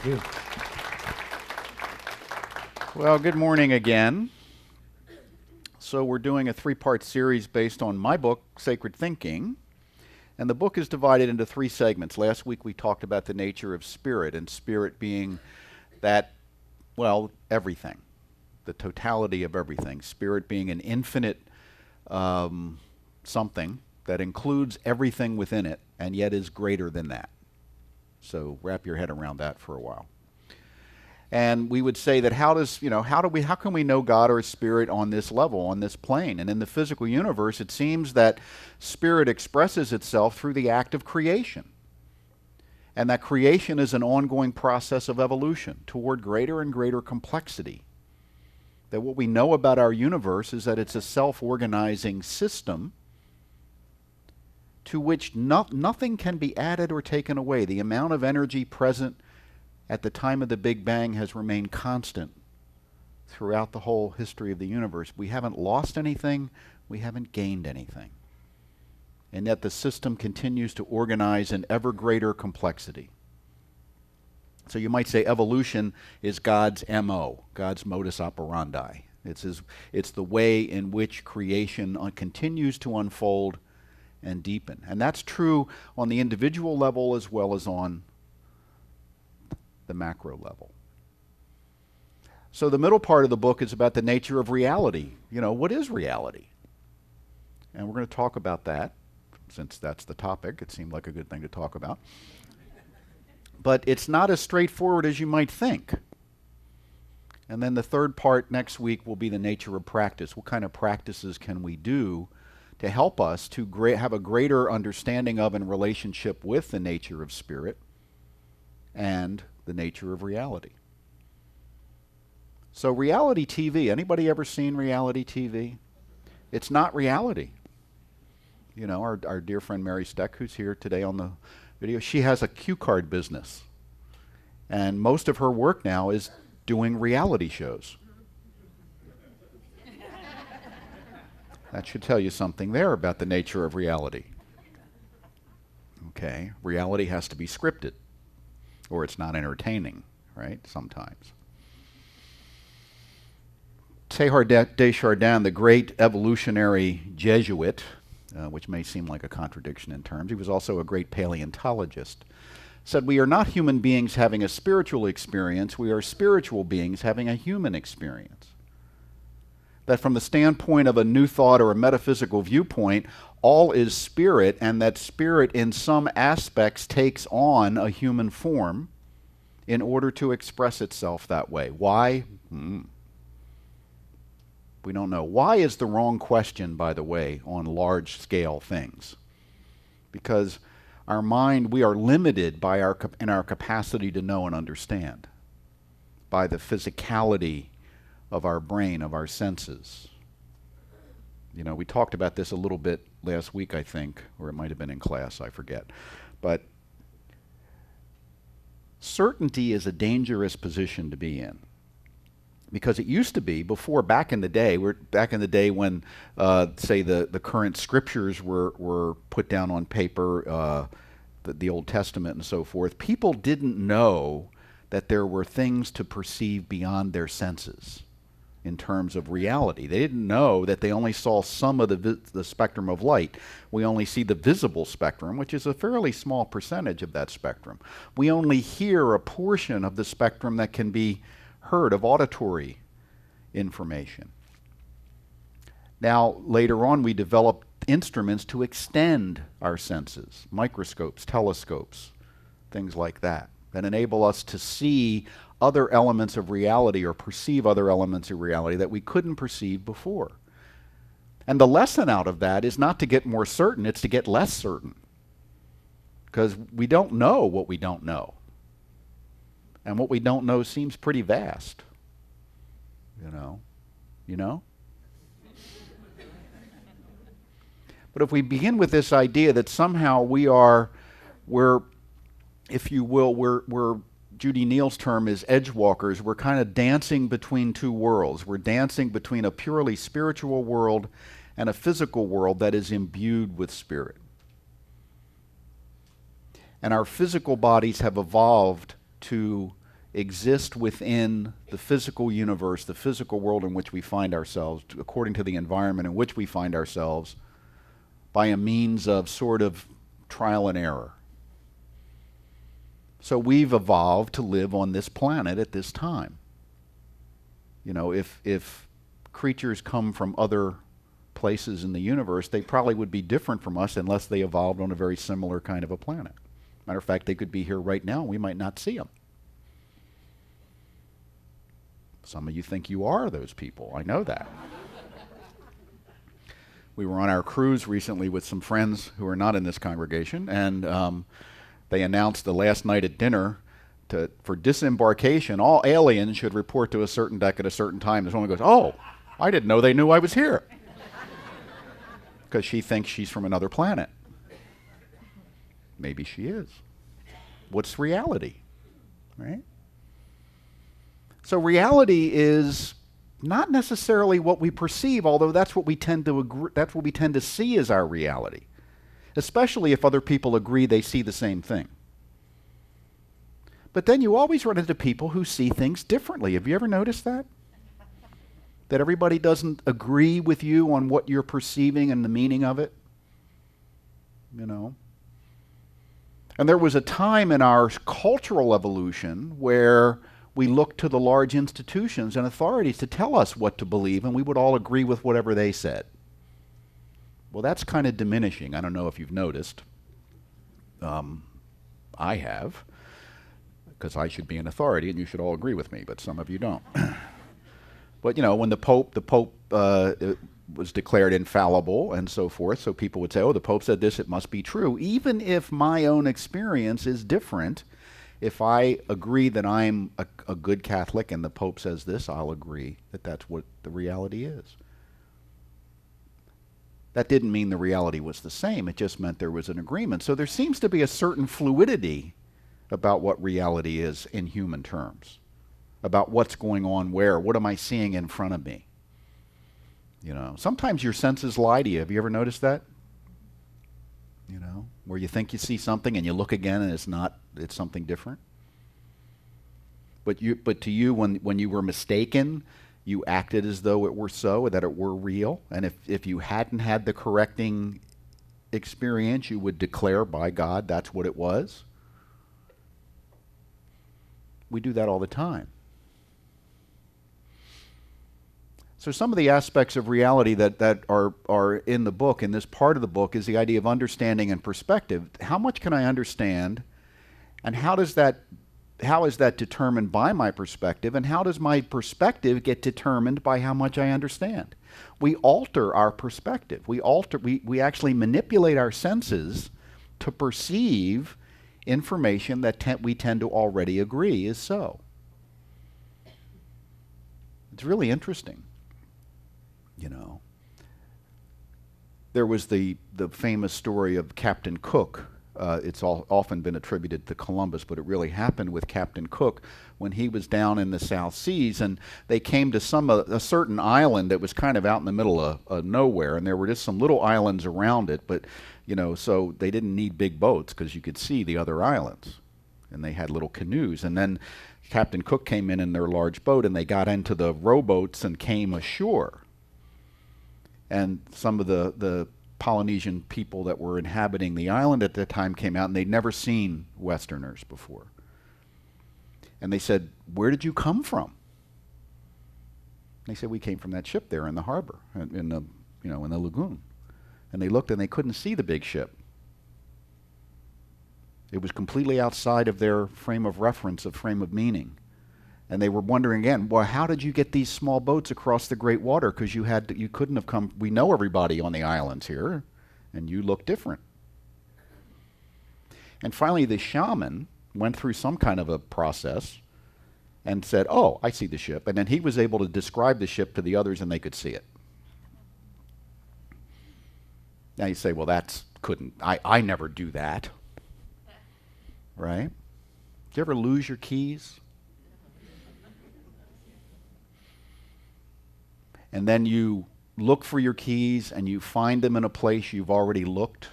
you. Well, good morning again. So we're doing a three-part series based on my book, Sacred Thinking. And the book is divided into three segments. Last week we talked about the nature of spirit, and spirit being that, well, everything, the totality of everything. Spirit being an infinite something that includes everything within it and yet is greater than that. So wrap your head around that for a while. And we would say that how can we know God or Spirit on this level, on this plane? And in the physical universe, it seems that Spirit expresses itself through the act of creation. And that creation is an ongoing process of evolution toward greater and greater complexity. That what we know about our universe is that it's a self-organizing system to which nothing can be added or taken away. The amount of energy present at the time of the Big Bang has remained constant throughout the whole history of the universe. We haven't lost anything, we haven't gained anything. And yet the system continues to organize in ever greater complexity. So you might say evolution is God's MO, God's modus operandi. It's the way in which creation continues to unfold and deepen. And that's true on the individual level as well as on the macro level. So the middle part of the book is about the nature of reality. You know, what is reality? And we're going to talk about that, since that's the topic. It seemed like a good thing to talk about. But it's not as straightforward as you might think. And then the third part next week will be the nature of practice. What kind of practices can we do to help us to have a greater understanding of and relationship with the nature of spirit and the nature of reality. So reality TV, anybody ever seen reality TV? It's not reality. You know, our dear friend Mary Steck, who's here today on the video, she has a cue card business. And most of her work now is doing reality shows. That should tell you something there about the nature of reality. Okay, reality has to be scripted, or it's not entertaining, right? Sometimes. Teilhard de Chardin, the great evolutionary Jesuit, which may seem like a contradiction in terms, he was also a great paleontologist, said, "We are not human beings having a spiritual experience, we are spiritual beings having a human experience." That from the standpoint of a new thought or a metaphysical viewpoint, all is spirit, and that spirit in some aspects takes on a human form in order to express itself that way. Why? We don't know. Why is the wrong question, by the way, on large-scale things? Because our mind, we are limited in our capacity to know and understand by the physicality of our brain, of our senses. You know, we talked about this a little bit last week, I think, or it might have been in class, I forget. But certainty is a dangerous position to be in. Because it used to be, back in the day when, say, the current scriptures were put down on paper, the Old Testament and so forth, people didn't know that there were things to perceive beyond their senses in terms of reality. They didn't know that they only saw some of the spectrum of light. We only see the visible spectrum, which is a fairly small percentage of that spectrum. We only hear a portion of the spectrum that can be heard, of auditory information. Now, later on, we developed instruments to extend our senses, microscopes, telescopes, things like that enable us to see other elements of reality or perceive other elements of reality that we couldn't perceive before. And the lesson out of that is not to get more certain, it's to get less certain. Because we don't know what we don't know. And what we don't know seems pretty vast. You know? But if we begin with this idea that somehow we're, if you will, we're Judy Neal's term is edge walkers. We're kind of dancing between two worlds. We're dancing between a purely spiritual world and a physical world that is imbued with spirit. And our physical bodies have evolved to exist within the physical universe, the physical world in which we find ourselves, according to the environment in which we find ourselves, by a means of sort of trial and error. So we've evolved to live on this planet at this time. You know, if creatures come from other places in the universe, they probably would be different from us unless they evolved on a very similar kind of a planet. Matter of fact, they could be here right now and we might not see them. Some of you think you are those people. I know that. We were on our cruise recently with some friends who are not in this congregation, and they announced the last night at dinner for disembarkation, all aliens should report to a certain deck at a certain time. This woman goes, "Oh, I didn't know they knew I was here." Because she thinks she's from another planet. Maybe she is. What's reality, right? So reality is not necessarily what we perceive, although that's what we tend to see as our reality, especially if other people agree they see the same thing. But then you always run into people who see things differently. Have you ever noticed that? That everybody doesn't agree with you on what you're perceiving and the meaning of it? You know? And there was a time in our cultural evolution where we looked to the large institutions and authorities to tell us what to believe, and we would all agree with whatever they said. Well, that's kind of diminishing. I don't know if you've noticed. I have, because I should be an authority and you should all agree with me, but some of you don't. But you know, when the Pope was declared infallible and so forth, so people would say, "Oh, the Pope said this, it must be true." Even if my own experience is different, if I agree that I'm a good Catholic and the Pope says this, I'll agree that that's what the reality is. That didn't mean the reality was the same. It just meant there was an agreement. So there seems to be a certain fluidity about what reality is in human terms, about what's going on where. What am I seeing in front of me? You know, sometimes your senses lie to you. Have you ever noticed that? You know, where you think you see something and you look again and it's not, it's something different. But to you, when you were mistaken, you acted as though it were so, that it were real. And if you hadn't had the correcting experience, you would declare, by God, that's what it was. We do that all the time. So some of the aspects of reality that are in the book, in this part of the book, is the idea of understanding and perspective. How much can I understand, and how is that determined by my perspective, and how does my perspective get determined by how much I understand? We alter our perspective. We actually manipulate our senses to perceive information that we tend to already agree is so. It's really interesting. You know, there was the famous story of Captain Cook. It's often been attributed to Columbus, but it really happened with Captain Cook when he was down in the South Seas, and they came to a certain island that was kind of out in the middle of nowhere, and there were just some little islands around it, but you know, so they didn't need big boats because you could see the other islands, and they had little canoes. And then Captain Cook came in their large boat, and they got into the rowboats and came ashore. And some of the Polynesian people that were inhabiting the island at that time came out, and they'd never seen Westerners before. And they said, "Where did you come from?" They said, "We came from that ship there in the harbor, in the lagoon." And they looked and they couldn't see the big ship. It was completely outside of their frame of reference, a frame of meaning. And they were wondering again, well, how did you get these small boats across the great water? Because you couldn't have come. We know everybody on the islands here, and you look different. And finally, the shaman went through some kind of a process and said, "Oh, I see the ship." And then he was able to describe the ship to the others, and they could see it. Now you say, well, I never do that. Right? Do you ever lose your keys? And then you look for your keys and you find them in a place you've already looked?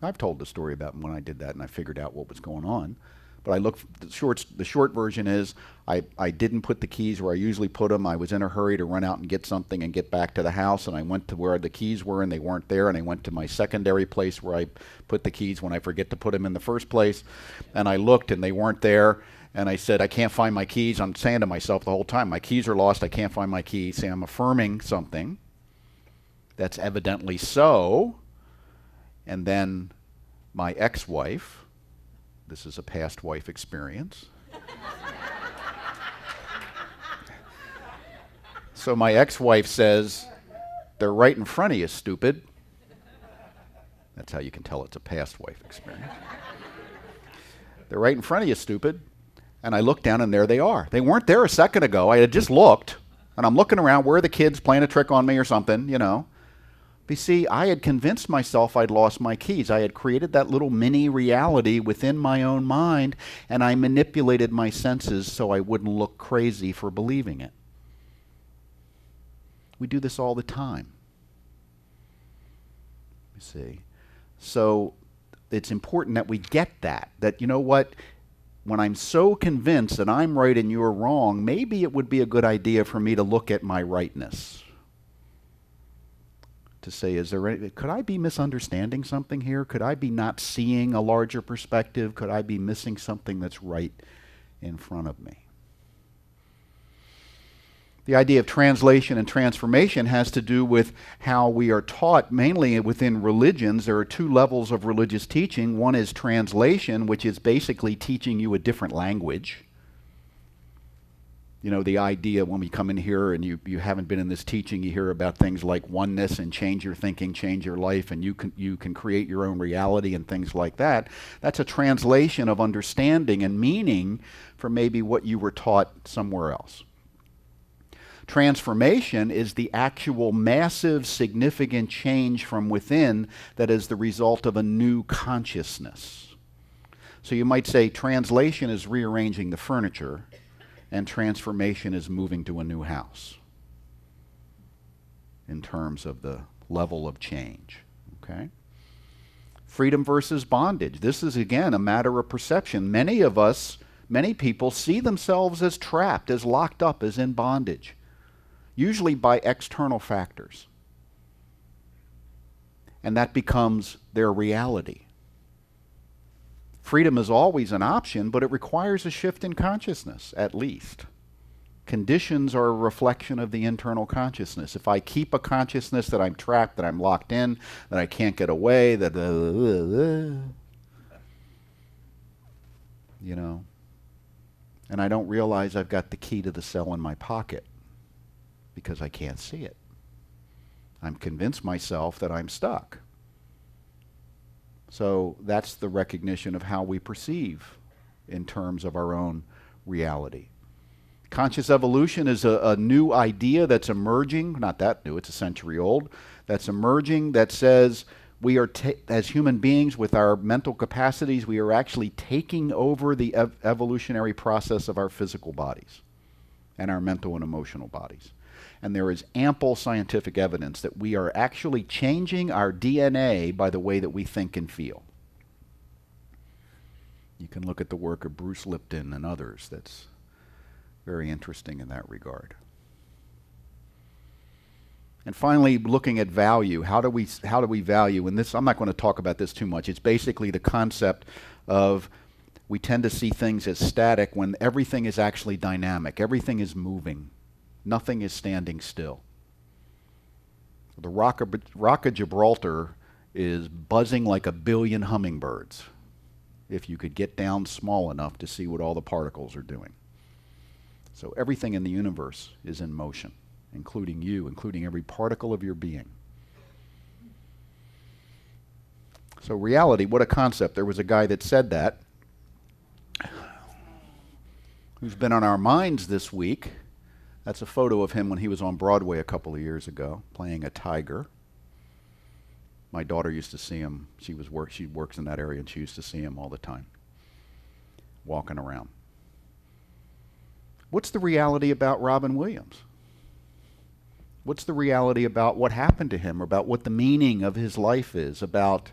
I've told the story about when I did that and I figured out what was going on. But I looked, the short version is I didn't put the keys where I usually put them. I was in a hurry to run out and get something and get back to the house, and I went to where the keys were and they weren't there, and I went to my secondary place where I put the keys when I forget to put them in the first place, and I looked and they weren't there, and I said, I can't find my keys. I'm saying to myself the whole time, my keys are lost, I can't find my keys. See, I'm affirming something that's evidently so, and then my ex-wife, this is a past wife experience. So my ex-wife says, they're right in front of you, stupid. That's how you can tell it's a past wife experience. They're right in front of you, stupid. And I look down and there they are. They weren't there a second ago. I had just looked, and I'm looking around, where are the kids playing a trick on me or something, you know. But see, I had convinced myself I'd lost my keys. I had created that little mini reality within my own mind, and I manipulated my senses so I wouldn't look crazy for believing it. We do this all the time. You see. So it's important that we get that you know what, when I'm so convinced that I'm right and you're wrong, maybe it would be a good idea for me to look at my rightness. To say, could I be misunderstanding something here? Could I be not seeing a larger perspective? Could I be missing something that's right in front of me? The idea of translation and transformation has to do with how we are taught, mainly within religions. There are two levels of religious teaching. One is translation, which is basically teaching you a different language. You know, the idea when we come in here and you haven't been in this teaching, you hear about things like oneness and change your thinking, change your life, and you can create your own reality and things like that. That's a translation of understanding and meaning for maybe what you were taught somewhere else. Transformation is the actual massive, significant change from within that is the result of a new consciousness. So you might say translation is rearranging the furniture, and transformation is moving to a new house in terms of the level of change. Okay? Freedom versus bondage. This is, again, a matter of perception. Many of us, many people see themselves as trapped, as locked up, as in bondage, usually by external factors. And that becomes their reality. Freedom is always an option, but it requires a shift in consciousness, at least. Conditions are a reflection of the internal consciousness. If I keep a consciousness that I'm trapped, that I'm locked in, that I can't get away, that you know, and I don't realize I've got the key to the cell in my pocket because I can't see it. I'm convinced myself that I'm stuck. So that's the recognition of how we perceive in terms of our own reality. Conscious evolution is a new idea that's emerging, not that new, it's a century old, that's emerging that says we are, as human beings with our mental capacities, we are actually taking over the evolutionary process of our physical bodies and our mental and emotional bodies. And there is ample scientific evidence that we are actually changing our DNA by the way that we think and feel. You can look at the work of Bruce Lipton and others. That's very interesting in that regard. And finally, looking at value. How do we value? And this, I'm not going to talk about this too much. It's basically the concept of we tend to see things as static when everything is actually dynamic. Everything is moving. Nothing is standing still. The Rock of Gibraltar is buzzing like a billion hummingbirds if you could get down small enough to see what all the particles are doing. So everything in the universe is in motion, including you, including every particle of your being. So reality, what a concept. There was a guy that said that, who's been on our minds this week. That's a photo of him when he was on Broadway a couple of years ago, playing a tiger. My daughter used to see him. She works in that area, and she used to see him all the time, walking around. What's the reality about Robin Williams? What's the reality about what happened to him, about what the meaning of his life is, about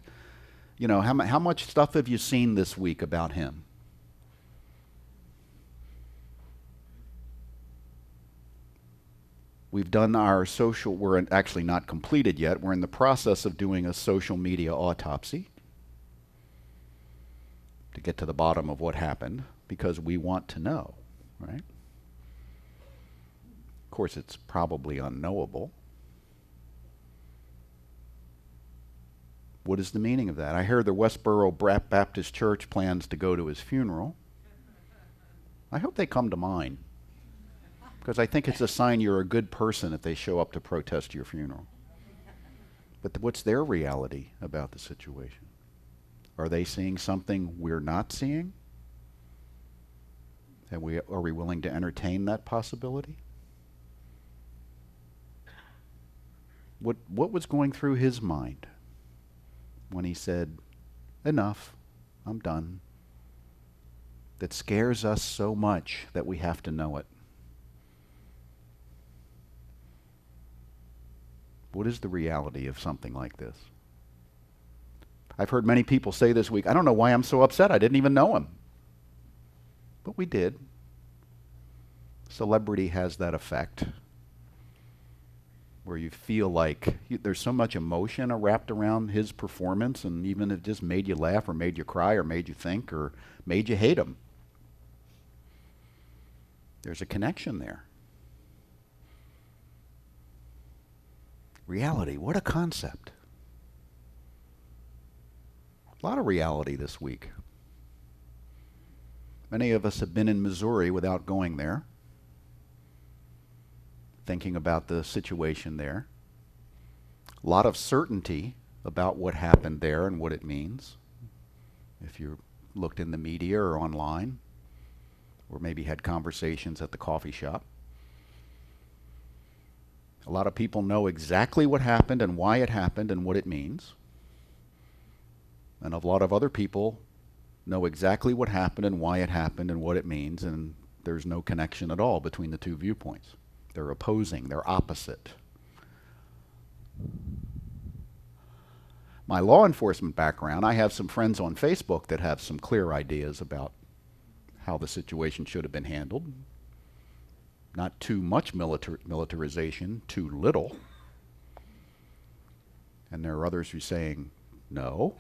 You know, how much stuff have you seen this week about him? We've done our social, actually not completed yet. We're in the process of doing a social media autopsy to get to the bottom of what happened, because we want to know, right? Of course, it's probably unknowable. What is the meaning of that? I heard the Westboro Baptist Church plans to go to his funeral. I hope they come to mine, because I think it's a sign you're a good person if they show up to protest your funeral. But what's their reality about the situation? Are they seeing something we're not seeing? Are we willing to entertain that possibility? What was going through his mind when he said, enough, I'm done? That scares us so much that we have to know it. What is the reality of something like this? I've heard many people say this week, I don't know why I'm so upset. I didn't even know him. But we did. Celebrity has that effect, where you feel like there's so much emotion wrapped around his performance, and even if it just made you laugh or made you cry or made you think or made you hate him. There's a connection there. Reality, what a concept. A lot of reality this week. Many of us have been in Missouri without going there, thinking about the situation there. A lot of certainty about what happened there and what it means, if you looked in the media or online, or maybe had conversations at the coffee shop. A lot of people know exactly what happened and why it happened and what it means. And a lot of other people know exactly what happened and why it happened and what it means, and there's no connection at all between the two viewpoints. They're opposing, they're opposite. My law enforcement background, I have some friends on Facebook that have some clear ideas about how the situation should have been handled. Not too much militarization, too little. And there are others who are saying, no,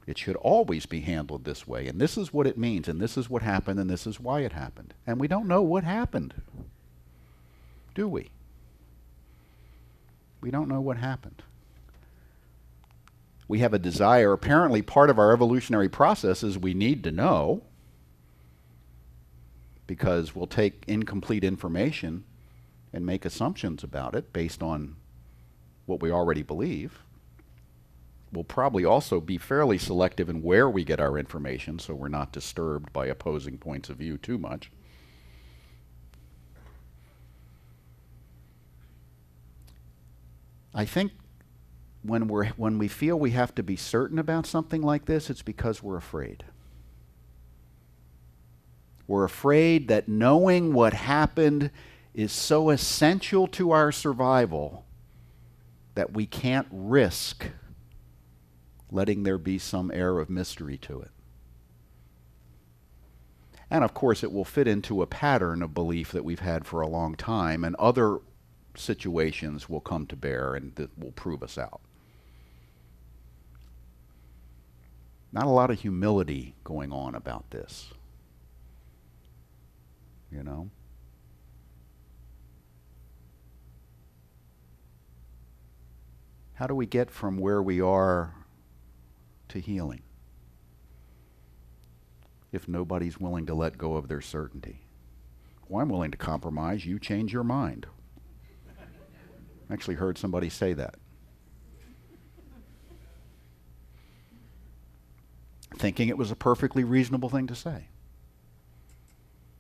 it should always be handled this way, and this is what it means, and this is what happened, and this is why it happened. And we don't know what happened, do we? We don't know what happened. We have a desire, apparently part of our evolutionary process is we need to know, because we'll take incomplete information and make assumptions about it based on what we already believe. We'll probably also be fairly selective in where we get our information, so we're not disturbed by opposing points of view too much. I think when we feel we have to be certain about something like this, it's because we're afraid. We're afraid that knowing what happened is so essential to our survival that we can't risk letting there be some air of mystery to it. And of course, it will fit into a pattern of belief that we've had for a long time, and other situations will come to bear and that will prove us out. Not a lot of humility going on about this, you know? How do we get from where we are to healing if nobody's willing to let go of their certainty? Well, I'm willing to compromise. You change your mind. I actually heard somebody say that. Thinking it was a perfectly reasonable thing to say,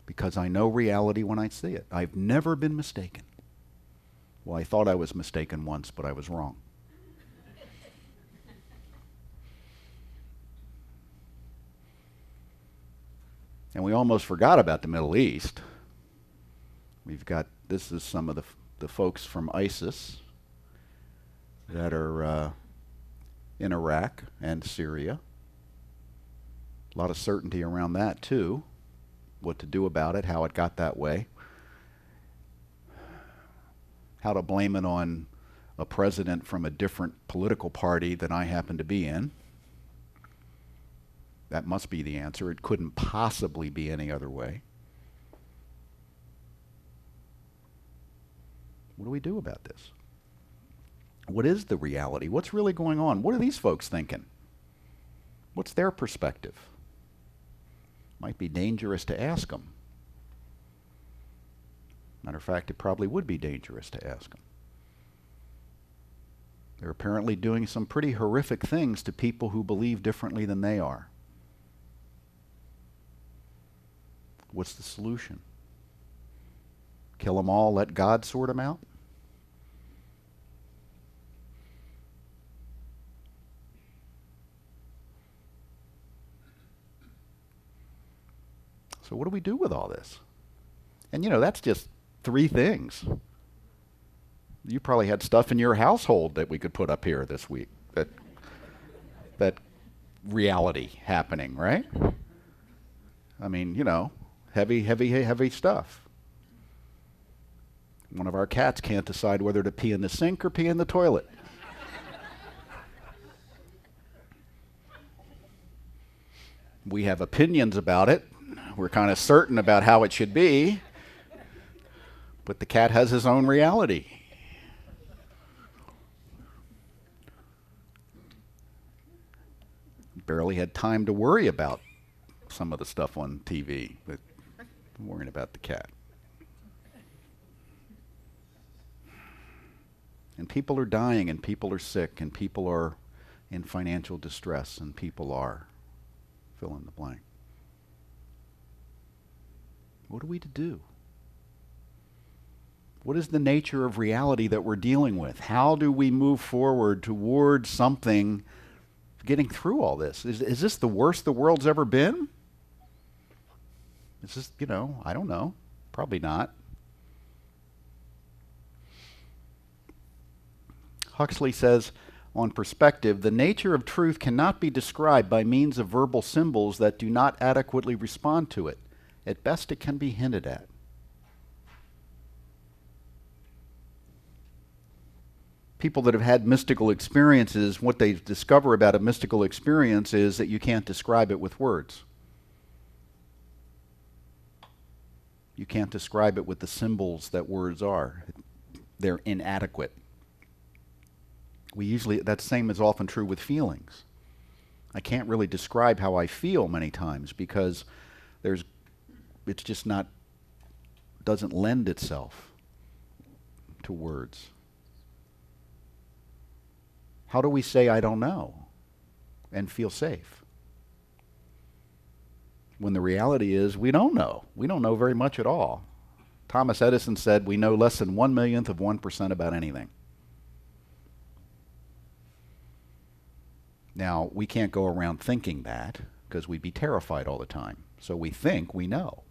because I know reality when I see it. I've never been mistaken. Well, I thought I was mistaken once, but I was wrong. And we almost forgot about the Middle East. We've got, this is some of the folks from ISIS that are in Iraq and Syria. A lot of certainty around that too. What to do about it, how it got that way. How to blame it on a president from a different political party than I happen to be in. That must be the answer. It couldn't possibly be any other way. What do we do about this? What is the reality? What's really going on? What are these folks thinking? What's their perspective? Might be dangerous to ask them. Matter of fact, it probably would be dangerous to ask them. They're apparently doing some pretty horrific things to people who believe differently than they are. What's the solution? Kill them all, let God sort them out? So what do we do with all this? And that's just 3 things. You probably had stuff in your household that we could put up here this week. That reality happening, right? I mean, heavy stuff. One of our cats can't decide whether to pee in the sink or pee in the toilet. We have opinions about it. We're kind of certain about how it should be. But the cat has his own reality. Barely had time to worry about some of the stuff on TV, but I'm worrying about the cat. And people are dying, and people are sick, and people are in financial distress, and people are fill in the blank. What are we to do? What is the nature of reality that we're dealing with? How do we move forward towards something, getting through all this? Is this the worst the world's ever been? Is this, I don't know. Probably not. Huxley says, on perspective, the nature of truth cannot be described by means of verbal symbols that do not adequately respond to it. At best, it can be hinted at. People that have had mystical experiences, what they discover about a mystical experience is that you can't describe it with words. You can't describe it with the symbols that words are. They're inadequate. That same is often true with feelings. I can't really describe how I feel many times because it's just not, doesn't lend itself to words. How do we say I don't know and feel safe? When the reality is we don't know. We don't know very much at all. Thomas Edison said we know less than 1/millionth of 1% about anything. Now, we can't go around thinking that because we'd be terrified all the time. So we think we know.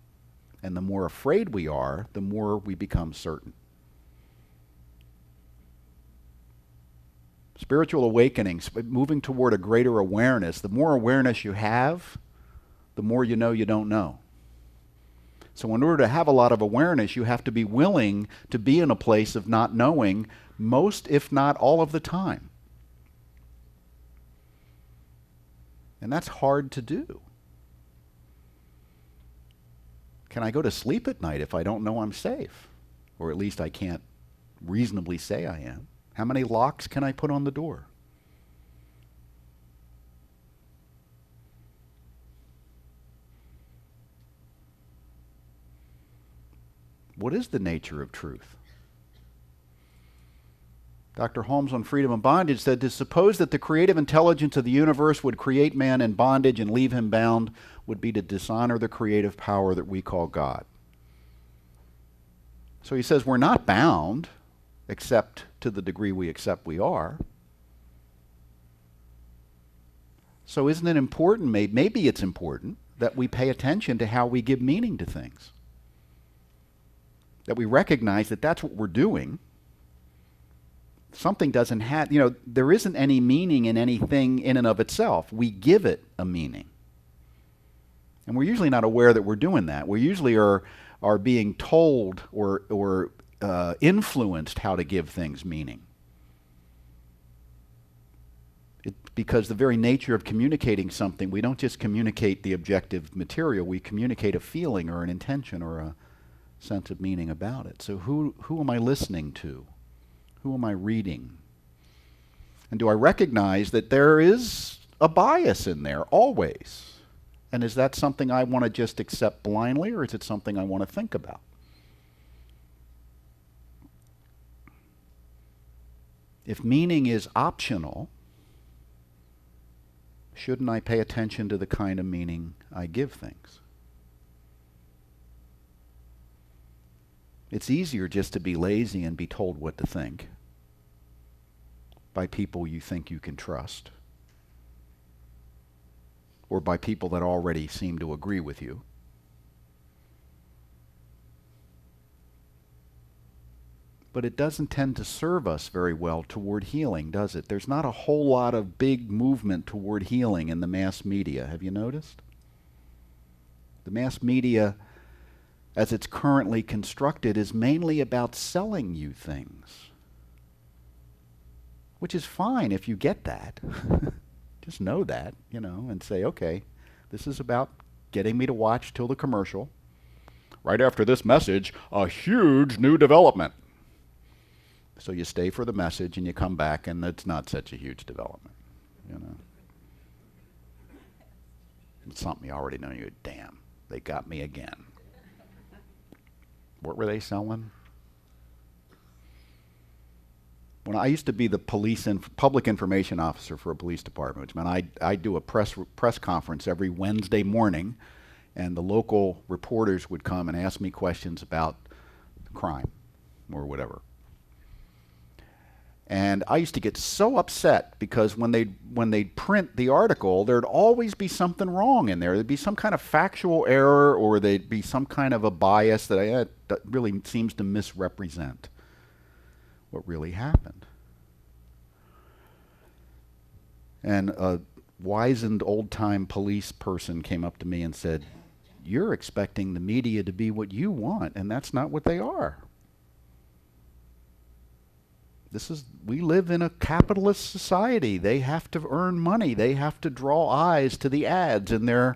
And the more afraid we are, the more we become certain. Spiritual awakenings, moving toward a greater awareness. The more awareness you have, the more you know you don't know. So in order to have a lot of awareness, you have to be willing to be in a place of not knowing most, if not all of the time. And that's hard to do. Can I go to sleep at night if I don't know I'm safe? Or at least I can't reasonably say I am. How many locks can I put on the door? What is the nature of truth? Dr. Holmes on Freedom and Bondage said, to suppose that the creative intelligence of the universe would create man in bondage and leave him bound would be to dishonor the creative power that we call God. So he says we're not bound, except to the degree we accept we are. So isn't it important, maybe it's important, that we pay attention to how we give meaning to things? That we recognize that that's what we're doing, Something doesn't have, there isn't any meaning in anything in and of itself. We give it a meaning. And we're usually not aware that we're doing that. We usually are being told or influenced how to give things meaning. Because the very nature of communicating something, we don't just communicate the objective material, we communicate a feeling or an intention or a sense of meaning about it. So who am I listening to? Who am I reading? And do I recognize that there is a bias in there, always? And is that something I want to just accept blindly, or is it something I want to think about? If meaning is optional, shouldn't I pay attention to the kind of meaning I give things? It's easier just to be lazy and be told what to think by people you think you can trust, or by people that already seem to agree with you. But it doesn't tend to serve us very well toward healing, does it? There's not a whole lot of big movement toward healing in the mass media. Have you noticed? The mass media, as it's currently constructed, is mainly about selling you things. Which is fine if you get that. Just know that, and say, okay, this is about getting me to watch till the commercial. Right after this message, a huge new development. So you stay for the message and you come back and it's not such a huge development, It's something you already know. You go, damn, they got me again. What were they selling? When I used to be the public information officer for a police department, which meant I do a press conference every Wednesday morning, and the local reporters would come and ask me questions about crime or whatever. And I used to get so upset because when they'd print the article, there'd always be something wrong in there. There'd be some kind of factual error, or there'd be some kind of a bias that really seems to misrepresent what really happened. And a wizened old-time police person came up to me and said, "You're expecting the media to be what you want, and that's not what they are. We live in a capitalist society. They have to earn money. They have to draw eyes to the ads in their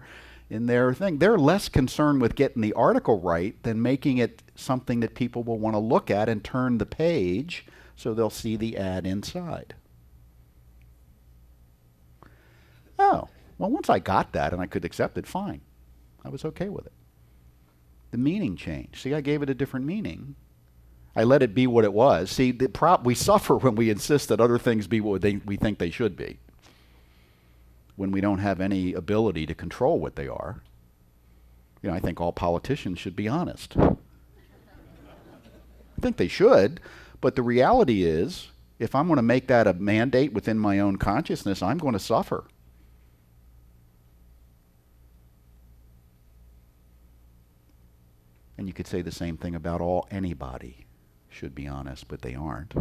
thing. They're less concerned with getting the article right than making it something that people will want to look at and turn the page so they'll see the ad inside." Oh, well, once I got that and I could accept it, fine. I was okay with it. The meaning changed. See, I gave it a different meaning. I let it be what it was. See, we suffer when we insist that other things be what we think they should be, when we don't have any ability to control what they are. I think all politicians should be honest. I think they should, but the reality is, if I'm going to make that a mandate within my own consciousness, I'm going to suffer. And you could say the same thing about anybody should be honest, but they aren't.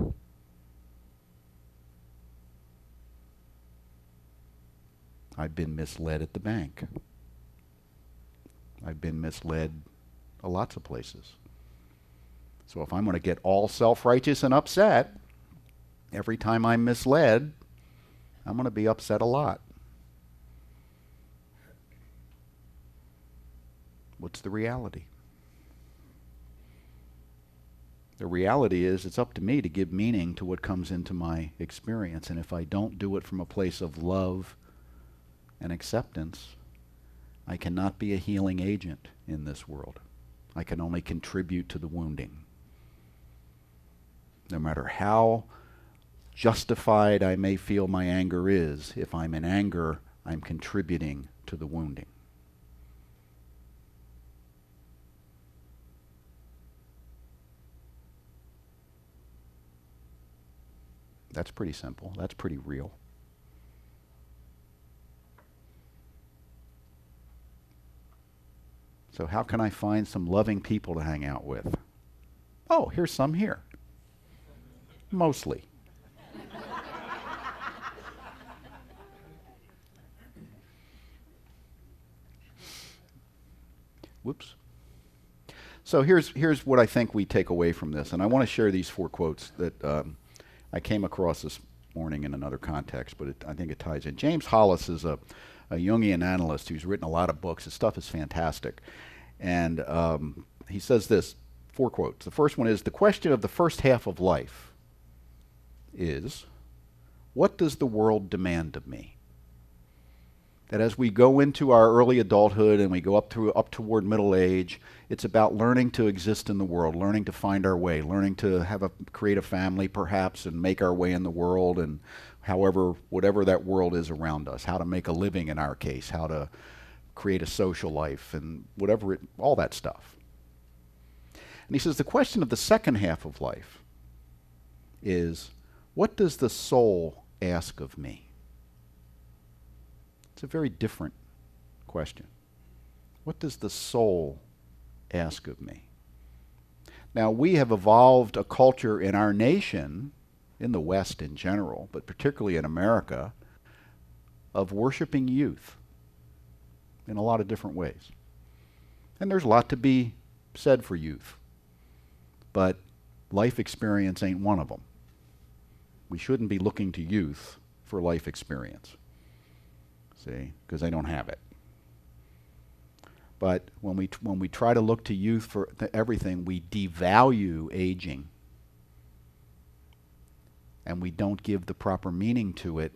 I've been misled at the bank. I've been misled lots of places. So if I'm going to get all self-righteous and upset every time I'm misled, I'm going to be upset a lot. What's the reality? The reality is it's up to me to give meaning to what comes into my experience. And if I don't do it from a place of love and acceptance, I cannot be a healing agent in this world. I can only contribute to the wounding. No matter how justified I may feel my anger is, if I'm in anger, I'm contributing to the wounding. That's pretty simple. That's pretty real. So how can I find some loving people to hang out with? Oh, here's some here. Mostly. Whoops. So here's what I think we take away from this, and I want to share these 4 quotes that I came across this morning in another context, but I think it ties in. James Hollis is a Jungian analyst who's written a lot of books. His stuff is fantastic. And he says this, 4 quotes. The first one is, the question of the first half of life is, what does the world demand of me? That as we go into our early adulthood and we go up toward middle age, it's about learning to exist in the world, learning to find our way, learning to create a family perhaps and make our way in the world, and whatever that world is around us, how to make a living in our case, how to create a social life, and all that stuff. And he says the question of the second half of life is, what does the soul ask of me? It's a very different question. What does the soul ask of me? Now, we have evolved a culture in our nation, in the West in general, but particularly in America, of worshiping youth in a lot of different ways. And there's a lot to be said for youth, but life experience ain't one of them. We shouldn't be looking to youth for life experience. See, because they don't have it. But when we try to look to youth for everything, we devalue aging, and we don't give the proper meaning to it,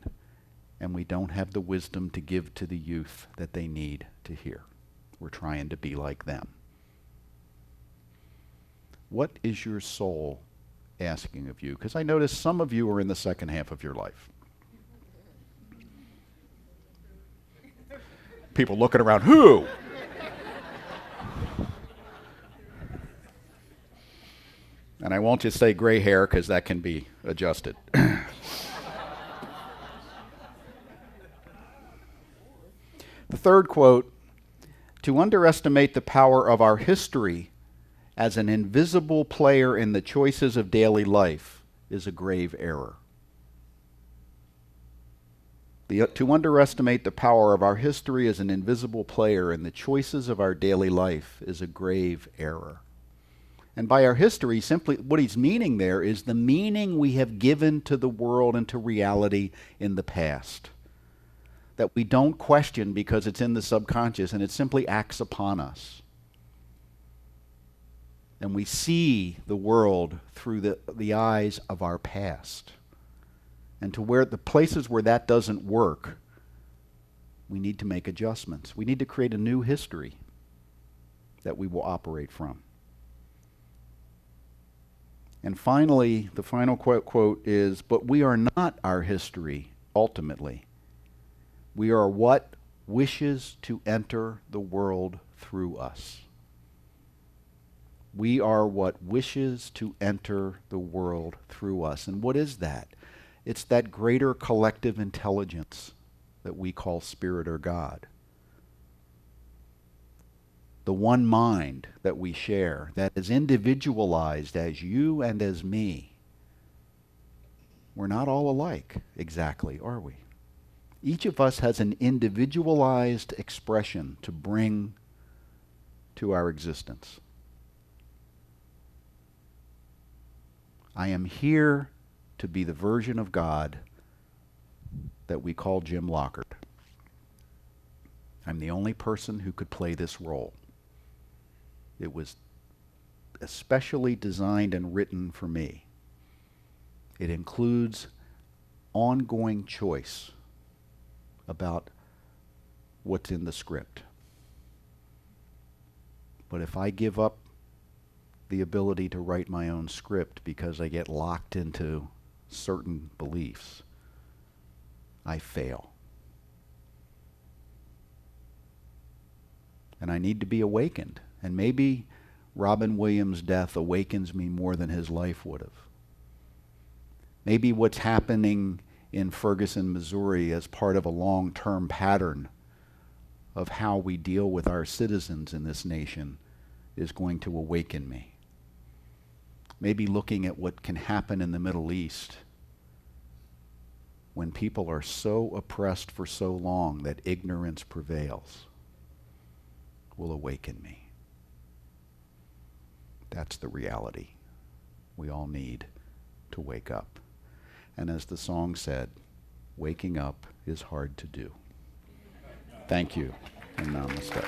and we don't have the wisdom to give to the youth that they need to hear. We're trying to be like them. What is your soul asking of you? Because I notice some of you are in the second half of your life. People looking around, who? And I won't just say gray hair because that can be adjusted. The third quote, to underestimate the power of our history as an invisible player in the choices of daily life is a grave error. To underestimate the power of our history as an invisible player in the choices of our daily life is a grave error. And by our history, simply what he's meaning there is the meaning we have given to the world and to reality in the past. That we don't question because it's in the subconscious and it simply acts upon us. And we see the world through the eyes of our past. And to where the places where that doesn't work, we need to make adjustments. We need to create a new history that we will operate from. And finally, the final quote is, but we are not our history, ultimately. We are what wishes to enter the world through us. We are what wishes to enter the world through us. And what is that? It's that greater collective intelligence that we call spirit or God. The one mind that we share, that is individualized as you and as me. We're not all alike exactly, are we? Each of us has an individualized expression to bring to our existence. I am here to be the version of God that we call Jim Lockard. I'm the only person who could play this role. It was especially designed and written for me. It includes ongoing choice about what's in the script. But if I give up the ability to write my own script because I get locked into certain beliefs, I fail. And I need to be awakened. And maybe Robin Williams' death awakens me more than his life would have. Maybe what's happening in Ferguson, Missouri as part of a long-term pattern of how we deal with our citizens in this nation is going to awaken me. Maybe looking at what can happen in the Middle East when people are so oppressed for so long that ignorance prevails will awaken me. That's the reality. We all need to wake up. And as the song said, waking up is hard to do. Thank you, and namaste.